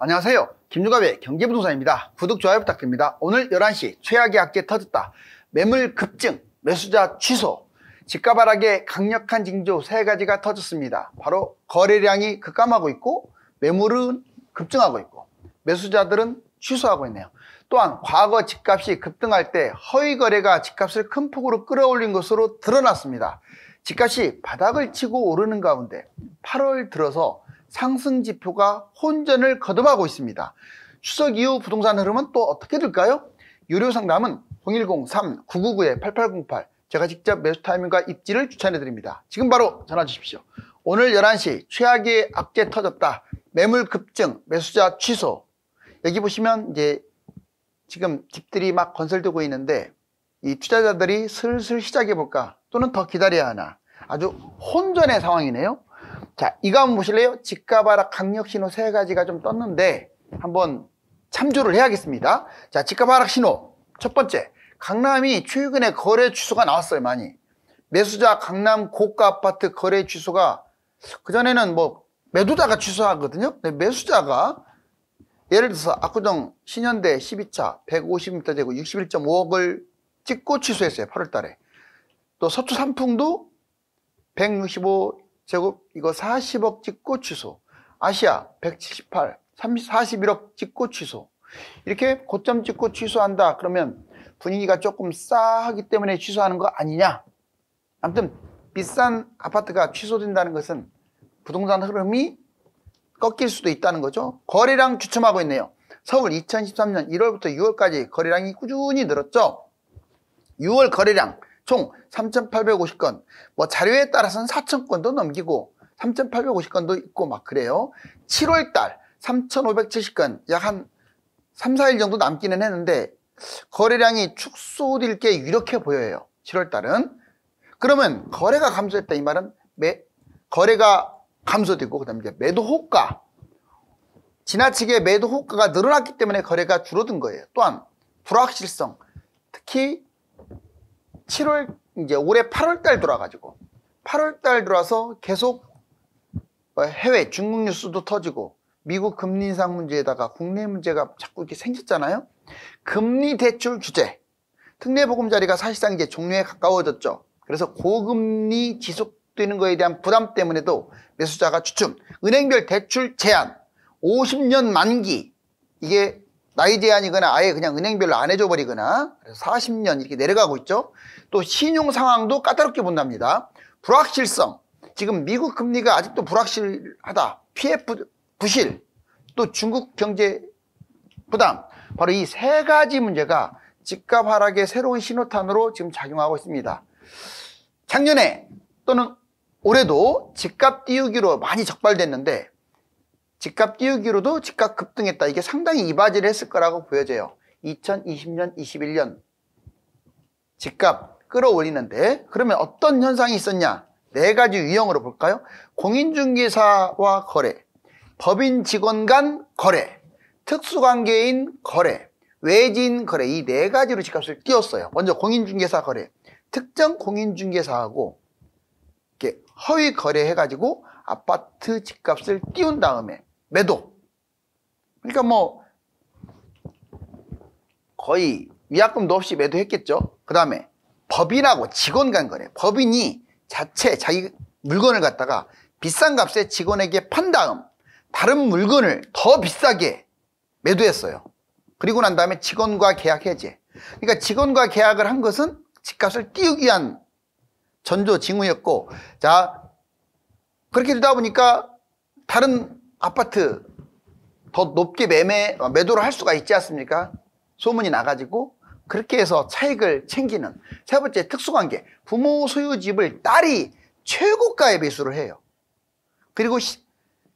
안녕하세요. 김유갑의 경제부동산입니다. 구독, 좋아요 부탁드립니다. 오늘 11시 최악의 악재 터졌다. 매물 급증, 매수자 취소, 집값 하락의 강력한 징조 3가지가 터졌습니다. 바로 거래량이 급감하고 있고, 매물은 급증하고 있고, 매수자들은 취소하고 있네요. 또한 과거 집값이 급등할 때 허위 거래가 집값을 큰 폭으로 끌어올린 것으로 드러났습니다. 집값이 바닥을 치고 오르는 가운데 8월 들어서 상승 지표가 혼전을 거듭하고 있습니다. 추석 이후 부동산 흐름은 또 어떻게 될까요? 유료 상담은 010-3999-8808 제가 직접 매수 타이밍과 입지를 추천해 드립니다. 지금 바로 전화 주십시오. 오늘 11시 최악의 악재 터졌다. 매물 급증, 매수자 취소. 여기 보시면 이제 지금 집들이 막 건설되고 있는데 이 투자자들이 슬슬 시작해 볼까 또는 더 기다려야 하나 아주 혼전의 상황이네요. 자, 이거 한번 보실래요? 집값 하락 강력 신호 3가지가 좀 떴는데 한번 참조를 해야겠습니다. 자, 집값 하락 신호 첫 번째, 강남이 최근에 거래 취소가 나왔어요. 많이 매수자 강남 고가 아파트 거래 취소가 그전에는 뭐 매도자가 취소하거든요. 근데 매수자가 예를 들어서 압구정 신현대 12차 150m 제곱 61.5억을 찍고 취소했어요. 8월 달에. 또 서초 삼풍도 165제곱 이거 40억 찍고 취소. 아시아 178 41억 찍고 취소. 이렇게 고점 찍고 취소한다 그러면 분위기가 조금 싸하기 때문에 취소하는 거 아니냐. 아무튼 비싼 아파트가 취소된다는 것은 부동산 흐름이 꺾일 수도 있다는 거죠. 거래량 주춤하고 있네요. 서울 2013년 1월부터 6월까지 거래량이 꾸준히 늘었죠. 6월 거래량 총 3,850건, 뭐 자료에 따라서는 4,000건도 넘기고 3,850건도 있고 막 그래요. 7월 달 3,570건, 약 한 3, 4일 정도 남기는 했는데 거래량이 축소될 게 유력해 보여요. 7월 달은. 그러면 거래가 감소했다 이 말은 거래가 감소되고 그다음에 이제 매도 호가, 지나치게 매도 호가가 늘어났기 때문에 거래가 줄어든 거예요. 또한 불확실성, 특히 7월 이제 올해 8월 달 들어와가지고 8월 달 들어와서 계속 해외 중국 뉴스도 터지고 미국 금리 인상 문제에다가 국내 문제가 자꾸 이렇게 생겼잖아요. 금리 대출 규제, 특례 보금자리가 사실상 이제 종료에 가까워졌죠. 그래서 고금리 지속되는 거에 대한 부담 때문에도 매수자가 주춤, 은행별 대출 제한 50년 만기, 이게 나이 제한이거나 아예 그냥 은행별로 안 해줘 버리거나 40년 이렇게 내려가고 있죠. 또 신용 상황도 까다롭게 본답니다. 불확실성, 지금 미국 금리가 아직도 불확실하다. PF 부실, 또 중국 경제 부담, 바로 이 3가지 문제가 집값 하락의 새로운 신호탄으로 지금 작용하고 있습니다. 작년에 또는 올해도 집값 띄우기로 많이 적발됐는데 집값 띄우기로도 집값 급등했다. 이게 상당히 이바지를 했을 거라고 보여져요. 2020년, 21년 집값 끌어올리는데 그러면 어떤 현상이 있었냐? 4가지 유형으로 볼까요? 공인중개사와 거래, 법인 직원 간 거래, 특수관계인 거래, 외진 거래, 이 4가지로 집값을 띄웠어요. 먼저 공인중개사 거래, 특정 공인중개사하고 이렇게 허위 거래해가지고 아파트 집값을 띄운 다음에 매도. 그러니까 뭐 거의 위약금도 없이 매도했겠죠. 그 다음에 법인하고 직원 간 거래. 법인이 자기 물건을 갖다가 비싼 값에 직원에게 판 다음 다른 물건을 더 비싸게 매도했어요. 그리고 난 다음에 직원과 계약 해제. 그러니까 직원과 계약을 한 것은 집값을 띄우기 위한 전조 징후였고, 자, 그렇게 되다 보니까 다른 아파트 더 높게 매도를 할 수가 있지 않습니까? 소문이 나가지고 그렇게 해서 차익을 챙기는. 3번째, 특수관계. 부모 소유 집을 딸이 최고가에 매수를 해요. 그리고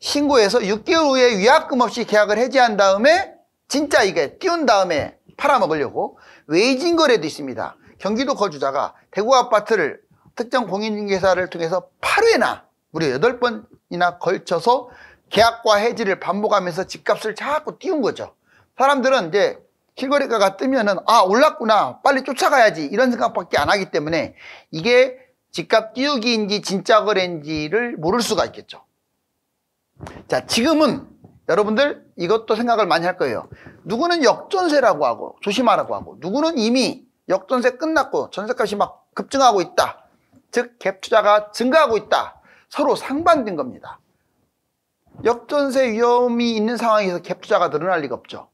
신고해서 6개월 후에 위약금 없이 계약을 해지한 다음에 진짜 이게 띄운 다음에 팔아먹으려고. 외진 거래도 있습니다. 경기도 거주자가 대구 아파트를 특정 공인중개사를 통해서 8회나 무려 8번이나 걸쳐서 계약과 해지를 반복하면서 집값을 자꾸 띄운 거죠. 사람들은 이제 실거래가가 뜨면은 올랐구나, 빨리 쫓아가야지, 이런 생각밖에 안 하기 때문에 이게 집값 띄우기인지 진짜 거래인지를 모를 수가 있겠죠. 자, 지금은 여러분들 이것도 생각을 많이 할 거예요. 누구는 역전세라고 하고 조심하라고 하고, 누구는 이미 역전세 끝났고 전세값이 막 급증하고 있다. 즉 갭 투자가 증가하고 있다. 서로 상반된 겁니다. 역전세 위험이 있는 상황에서 갭 투자가 늘어날 리가 없죠.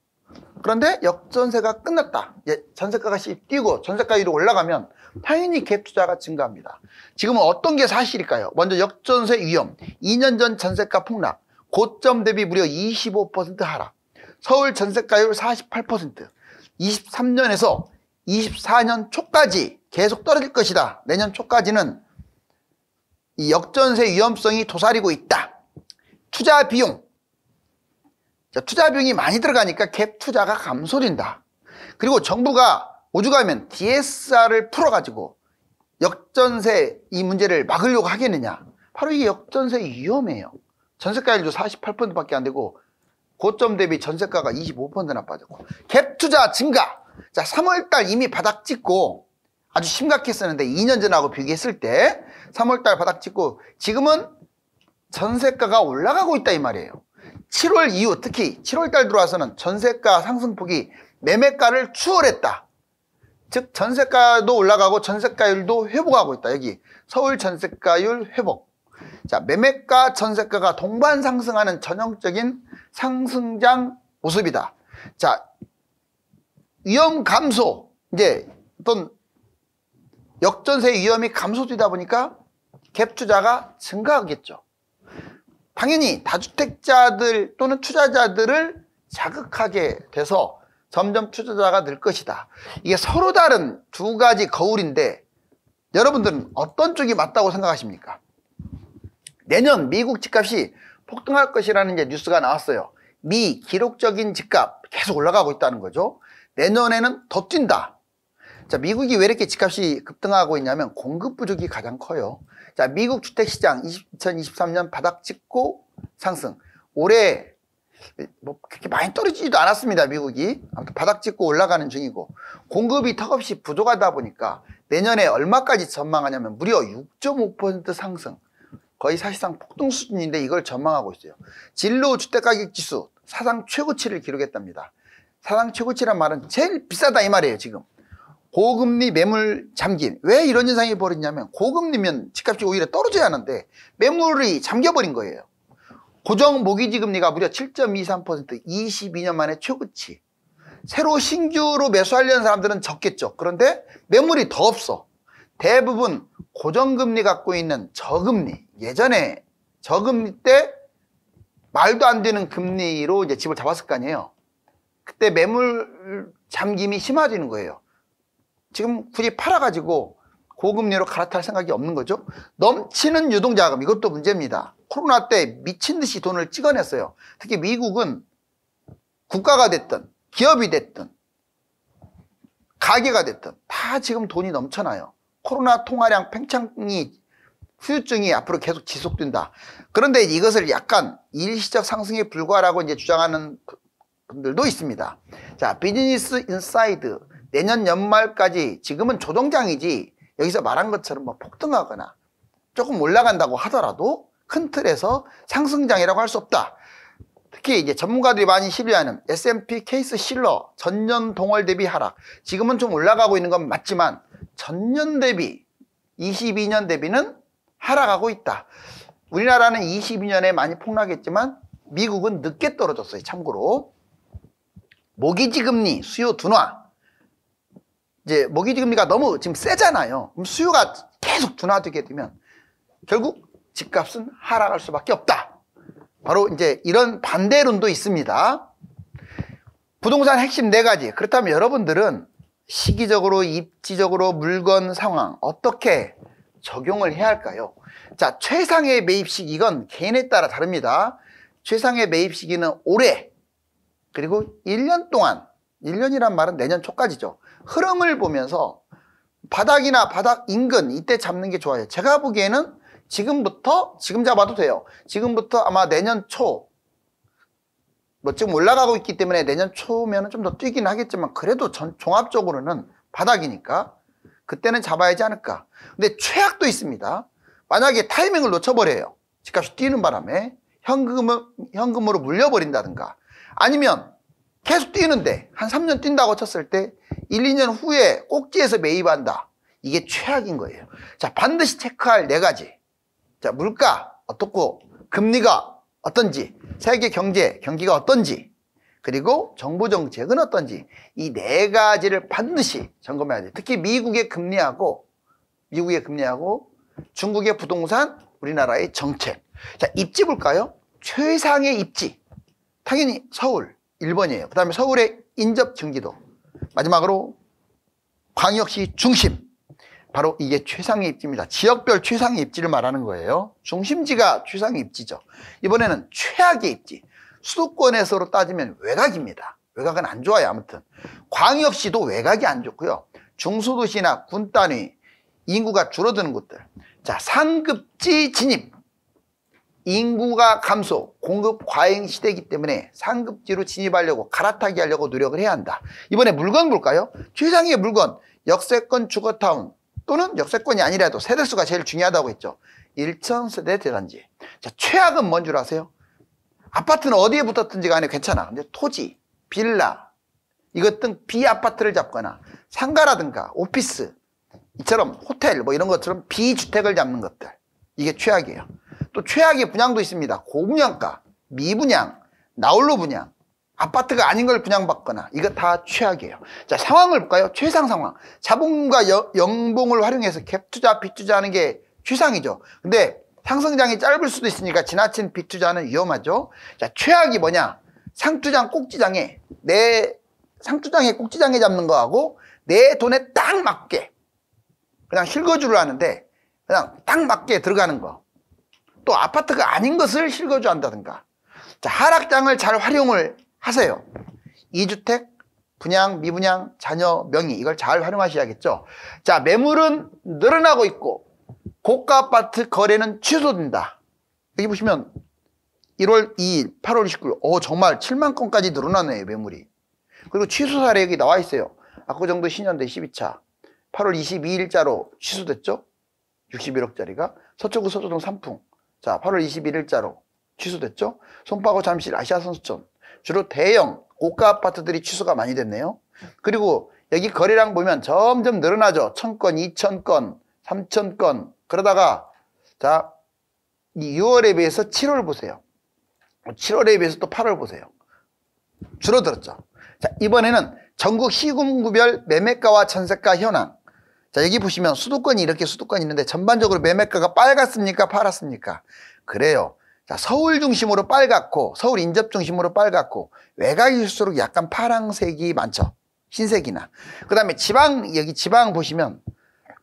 그런데 역전세가 끝났다. 전세가가 뛰고 전세가 위로 올라가면 당연히 갭 투자가 증가합니다. 지금은 어떤 게 사실일까요? 먼저 역전세 위험, 2년 전 전세가 폭락, 고점 대비 무려 25% 하락, 서울 전세가율 48%, 23년에서 24년 초까지 계속 떨어질 것이다. 내년 초까지는 이 역전세 위험성이 도사리고 있다. 투자 비용, 투자 비용이 많이 들어가니까 갭 투자가 감소된다. 그리고 정부가 오죽하면 DSR을 풀어가지고 역전세 이 문제를 막으려고 하겠느냐. 바로 이게 역전세 위험이에요. 전세가율도 48%밖에 안 되고 고점 대비 전세가가 25%나 빠졌고, 갭 투자 증가. 자, 3월달 이미 바닥 찍고 아주 심각했었는데 2년 전하고 비교했을 때 3월달 바닥 찍고 지금은 전세가가 올라가고 있다 이 말이에요. 7월 이후 특히 7월달 들어와서는 전세가 상승폭이 매매가를 추월했다. 즉 전세가도 올라가고 전세가율도 회복하고 있다. 여기 서울 전세가율 회복. 자, 매매가 전세가가 동반 상승하는 전형적인 상승장 모습이다. 자, 위험 감소. 이제 어떤 역전세 위험이 감소되다 보니까 갭 투자가 증가하겠죠. 당연히 다주택자들 또는 투자자들을 자극하게 돼서 점점 투자자가 늘 것이다. 이게 서로 다른 두 가지 거울인데 여러분들은 어떤 쪽이 맞다고 생각하십니까? 내년 미국 집값이 폭등할 것이라는 이제 뉴스가 나왔어요. 미 기록적인 집값 계속 올라가고 있다는 거죠. 내년에는 더 뛴다. 자, 미국이 왜 이렇게 집값이 급등하고 있냐면 공급 부족이 가장 커요. 자, 미국 주택시장 2023년 바닥 찍고 상승. 올해 뭐 그렇게 많이 떨어지지도 않았습니다. 미국이 아무튼 바닥 찍고 올라가는 중이고, 공급이 턱없이 부족하다 보니까 내년에 얼마까지 전망하냐면 무려 6.5% 상승. 거의 사실상 폭등 수준인데 이걸 전망하고 있어요. 진로 주택가격지수 사상 최고치를 기록했답니다. 사상 최고치란 말은 제일 비싸다 이 말이에요. 지금 고금리 매물 잠김. 왜 이런 현상이 벌어지냐면 고금리면 집값이 오히려 떨어져야 하는데 매물이 잠겨버린 거예요. 고정 모기지 금리가 무려 7.23%, 22년 만에 최고치. 새로 신규로 매수하려는 사람들은 적겠죠. 그런데 매물이 더 없어. 대부분 고정금리 갖고 있는 저금리, 예전에 저금리 때 말도 안 되는 금리로 이제 집을 잡았을 거 아니에요. 그때 매물 잠김이 심해지는 거예요. 지금 굳이 팔아가지고 고금리로 갈아탈 생각이 없는 거죠. 넘치는 유동자금, 이것도 문제입니다. 코로나 때 미친 듯이 돈을 찍어냈어요. 특히 미국은 국가가 됐든 기업이 됐든 가게가 됐든 다 지금 돈이 넘쳐나요. 코로나 통화량 팽창이, 후유증이 앞으로 계속 지속된다. 그런데 이것을 약간 일시적 상승에 불과하라고 이제 주장하는 분들도 있습니다. 자, 비즈니스 인사이드 내년 연말까지 지금은 조정장이지 여기서 말한 것처럼 뭐 폭등하거나 조금 올라간다고 하더라도 큰 틀에서 상승장이라고 할 수 없다. 특히 이제 전문가들이 많이 신뢰하는 S&P 케이스 실러 전년 동월 대비 하락. 지금은 좀 올라가고 있는 건 맞지만 전년 대비 22년 대비는 하락하고 있다. 우리나라는 22년에 많이 폭락했지만 미국은 늦게 떨어졌어요. 참고로 모기지 금리 수요 둔화. 이제 모기지 금리가 너무 지금 세잖아요. 그럼 수요가 계속 둔화되게 되면 결국 집값은 하락할 수밖에 없다. 바로 이제 이런 반대론도 있습니다. 부동산 핵심 4가지. 그렇다면 여러분들은 시기적으로, 입지적으로, 물건 상황 어떻게 적용을 해야 할까요? 자, 최상의 매입 시기, 이건 개인에 따라 다릅니다. 최상의 매입 시기는 올해, 그리고 1년 동안, 1년이란 말은 내년 초까지죠. 흐름을 보면서 바닥이나 바닥 인근 이때 잡는 게 좋아요. 제가 보기에는 지금 잡아도 돼요. 지금부터 아마 내년 초, 뭐 지금 올라가고 있기 때문에 내년 초면 좀 더 뛰긴 하겠지만 그래도 종합적으로는 바닥이니까 그때는 잡아야지 않을까. 근데 최악도 있습니다. 만약에 타이밍을 놓쳐버려요. 집값이 뛰는 바람에 현금으로 물려버린다든가, 아니면 계속 뛰는데 한 3년 뛴다고 쳤을 때 1, 2년 후에 꼭지에서 매입한다. 이게 최악인 거예요. 자, 반드시 체크할 4가지. 자, 물가 어떻고, 금리가 어떤지, 세계 경기가 어떤지, 그리고 정부 정책은 어떤지, 이 4가지를 반드시 점검해야 돼요. 특히 미국의 금리하고 중국의 부동산, 우리나라의 정책. 자, 입지 볼까요? 최상의 입지. 당연히 서울 1번이에요. 그 다음에 서울의 인접 경기도. 마지막으로 광역시 중심. 바로 이게 최상의 입지입니다. 지역별 최상의 입지를 말하는 거예요. 중심지가 최상의 입지죠. 이번에는 최악의 입지. 수도권에서로 따지면 외곽입니다. 외곽은 안 좋아요. 아무튼 광역시도 외곽이 안 좋고요. 중소도시나 군 단위, 인구가 줄어드는 곳들. 자, 상급지 진입. 인구가 감소, 공급 과잉 시대이기 때문에 상급지로 진입하려고, 갈아타기 하려고 노력을 해야 한다. 이번에 물건 볼까요? 최상의 물건, 역세권 주거타운 또는 역세권이 아니라도 세대수가 제일 중요하다고 했죠. 1,000세대 대단지. 자, 최악은 뭔 줄 아세요? 아파트는 어디에 붙었든지 간에 괜찮아. 근데 토지, 빌라, 이것 등 비아파트를 잡거나 상가라든가 오피스, 이처럼 호텔 뭐 이런 것처럼 비주택을 잡는 것들, 이게 최악이에요. 또 최악의 분양도 있습니다. 고분양가, 미분양, 나홀로 분양, 아파트가 아닌 걸 분양받거나, 이거 다 최악이에요. 자, 상황을 볼까요? 최상 상황. 자본과 연봉을 활용해서 갭투자, 빚투자하는 게 최상이죠. 근데 상승장이 짧을 수도 있으니까 지나친 빚투자는 위험하죠. 자, 최악이 뭐냐? 상투장의 꼭지장에 잡는 거하고 내 돈에 딱 맞게 그냥 실거주를 하는데 그냥 딱 맞게 들어가는 거. 또 아파트가 아닌 것을 실거주한다든가. 자, 하락장을 잘 활용을 하세요. 2주택, 분양, 미분양, 자녀 명의, 이걸 잘 활용하셔야겠죠. 자, 매물은 늘어나고 있고 고가 아파트 거래는 취소된다. 여기 보시면 1월 2일, 8월 29일, 정말 7만 건까지 늘어나네요, 매물이. 그리고 취소 사례 여기 나와 있어요. 압구정도 신현대 12차 8월 22일자로 취소됐죠. 61억짜리가. 서초구 서초동 삼풍, 자, 8월 21일자로 취소됐죠. 송파구 잠실 아시아선수촌, 주로 대형 고가 아파트들이 취소가 많이 됐네요. 그리고 여기 거래량 보면 점점 늘어나죠. 1000건, 2000건, 3000건. 그러다가 자, 이 6월에 비해서 7월 보세요. 7월에 비해서 또 8월 보세요. 줄어들었죠. 자, 이번에는 전국 시군구별 매매가와 전세가 현황. 자, 여기 보시면 수도권이 이렇게 수도권이 있는데 전반적으로 매매가가 빨갛습니까? 파랗습니까? 그래요. 자, 서울 중심으로 빨갛고, 서울 인접 중심으로 빨갛고, 외곽일수록 약간 파란색이 많죠. 흰색이나. 그 다음에 여기 지방 보시면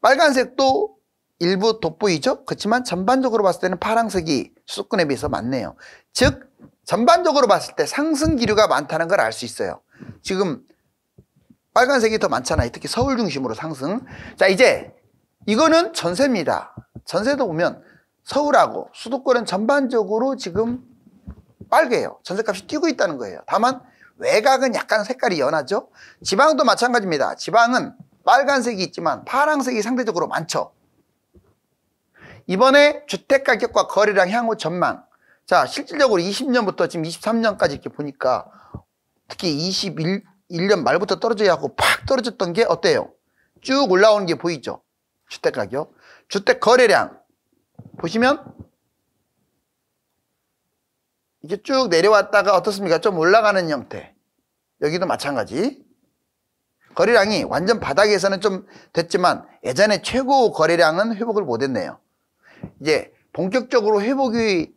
빨간색도 일부 돋보이죠? 그렇지만 전반적으로 봤을 때는 파란색이 수도권에 비해서 많네요. 즉, 전반적으로 봤을 때 상승 기류가 많다는 걸 알 수 있어요. 지금 빨간색이 더 많잖아요. 특히 서울 중심으로 상승. 자, 이제 이거는 전세입니다. 전세도 보면 서울하고 수도권은 전반적으로 지금 빨개요. 전세값이 뛰고 있다는 거예요. 다만 외곽은 약간 색깔이 연하죠. 지방도 마찬가지입니다. 지방은 빨간색이 있지만 파란색이 상대적으로 많죠. 이번에 주택가격과 거래량 향후 전망. 자, 실질적으로 20년부터 지금 23년까지 이렇게 보니까 특히 21년 말부터 떨어져야 하고 팍 떨어졌던 게 어때요? 쭉 올라오는 게 보이죠? 주택가격. 주택 거래량 보시면 이게 쭉 내려왔다가 어떻습니까? 좀 올라가는 형태. 여기도 마찬가지. 거래량이 완전 바닥에서는 좀 됐지만 예전에 최고 거래량은 회복을 못했네요. 이제 본격적으로 회복이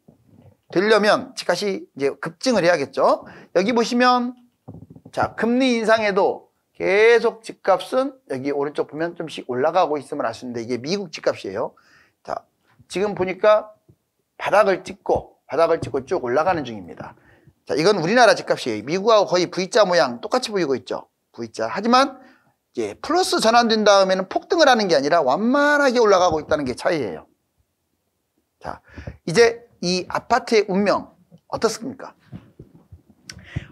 되려면 집값이 이제 급증을 해야겠죠. 여기 보시면 자, 금리 인상에도 계속 집값은 여기 오른쪽 보면 좀씩 올라가고 있음을 알 수 있는데 이게 미국 집값이에요. 자, 지금 보니까 바닥을 찍고 쭉 올라가는 중입니다. 자, 이건 우리나라 집값이에요. 미국하고 거의 V자 모양 똑같이 보이고 있죠. V자. 하지만 이제 플러스 전환된 다음에는 폭등을 하는 게 아니라 완만하게 올라가고 있다는 게 차이예요. 자, 이제 이 아파트의 운명 어떻습니까?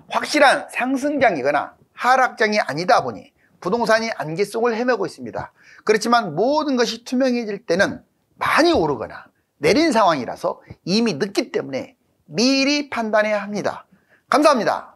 확실한 상승장이거나 하락장이 아니다 보니 부동산이 안개 속을 헤매고 있습니다. 그렇지만 모든 것이 투명해질 때는 많이 오르거나 내린 상황이라서 이미 늦기 때문에 미리 판단해야 합니다. 감사합니다.